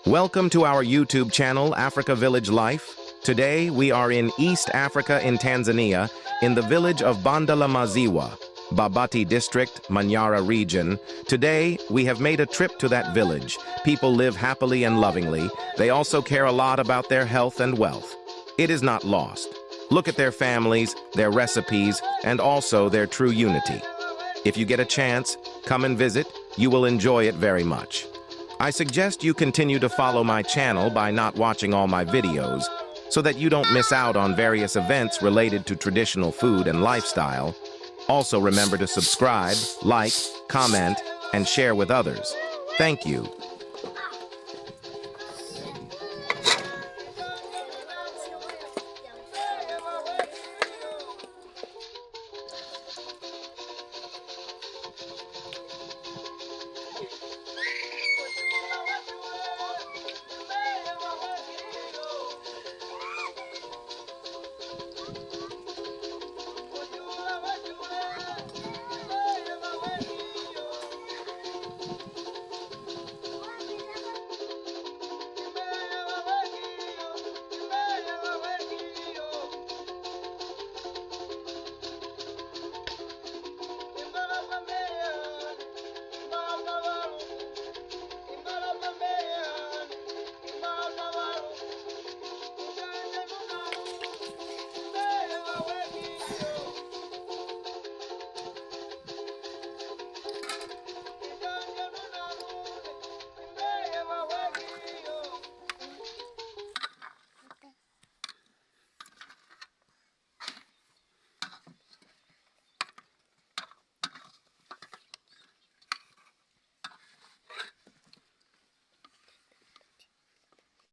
Welcome to our YouTube channel, Africa Village Life. Today, we are in East Africa in Tanzania, in the village of Bandalamaziwa, Babati District, Manyara region. Today, we have made a trip to that village. People live happily and lovingly. They also care a lot about their health and wealth. It is not lost. Look at their families, their recipes, and also their true unity. If you get a chance, come and visit. You will enjoy it very much. I suggest you continue to follow my channel by not watching all my videos, so that you don't miss out on various events related to traditional food and lifestyle. Also remember to subscribe, like, comment, and share with others. Thank you.